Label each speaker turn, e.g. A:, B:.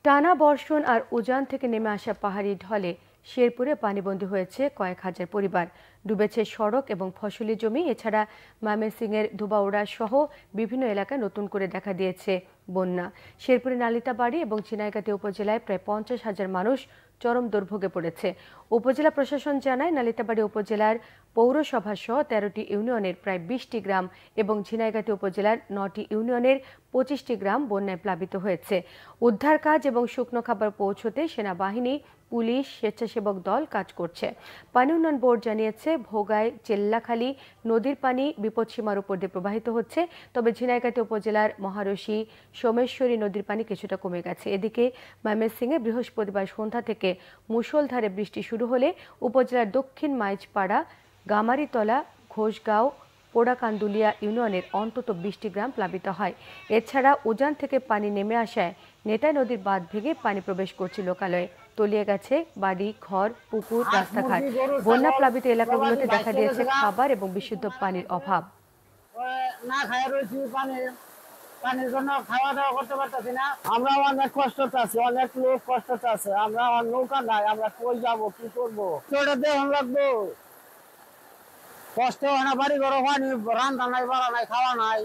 A: টানা বর্ষণ আর উজান থেকে নেমে আসা পাহাড়ি ঢলে শেরপুরে পানিবন্দী হয়েছে কয়েক হাজার পরিবার। ডুবেছে সড়ক এবং ফসলি জমি। এছাড়া ময়মনসিংহের ধোবাউড়া সহ বিভিন্ন এলাকায় নতুন করে দেখা দিয়েছে বন্যা। শেরপুরে নালিতাবাড়ী এবং ঝিনাইগাতী উপজেলায় প্রায় 50,000 মানুষ চরম দুর্ভোগে পড়েছে। উপজেলা প্রশাসন জানায়, নালিতাবাড়ী উপজেলার পৌরসভা সহ 13টি ইউনিয়নের প্রায় 20টি গ্রাম এবং ঝিনাইগাতী উপজেলার 9টি ইউনিয়নের 25টি গ্রাম বন্যায় প্লাবিত হয়েছে। উদ্ধার কাজ এবং শুকনো খাবার পৌঁছতে সেনাবাহিনী, পুলিশ, স্বেচ্ছাসেবক দল কাজ করছে। পানি উন্নয়ন বোর্ড জানিয়েছে, ভোগায় চেল্লাখালী নদীর পানি বিপদসীমার উপর দিয়ে প্রবাহিত হচ্ছে। তবে ঝিনাইগাতী উপজেলার মহারশী, সোমেশ্বরী নদীর পানি কিছুটা কমে গেছে। এদিকে ময়মনসিংহে বৃহস্পতিবার সন্ধ্যা থেকে মুষলধারে বৃষ্টি শুরু হলে উপজেলার দক্ষিণ মাইজপাড়া, গামারিতলা, ঘোষগাঁও, পোড়াকান্দুলিয়া ইউনিয়নের অন্তত 20টি গ্রাম প্লাবিত হয়। এছাড়া উজান থেকে পানি নেমে আসায় নেতাই নদীর বাঁধ ভেঙে পানি প্রবেশ করছে লোকালয়ে। তলিয়ে গেছে বাড়ি, ঘর, পুকুর, রাস্তাঘাট। বন্যা প্লাবিত এলাকাগুলোতে দেখা দিয়েছে খাবার এবং বিশুদ্ধ পানির অভাব।
B: না খায় রয়েছি, পানির জন্য খাওয়া দাওয়া করতে পারতেছি না। আমরা অনেক কষ্টতে আছি, অনেক লোক কষ্টতে আছে। আমরা নৌকা নাই, আমরা কই যাবো, কি করবো? চোটা দেহন লাগবো, কষ্ট হয় না। বাড়ি ঘর পানি, রান্না নাই, বাড়া নাই, খাওয়া নাই।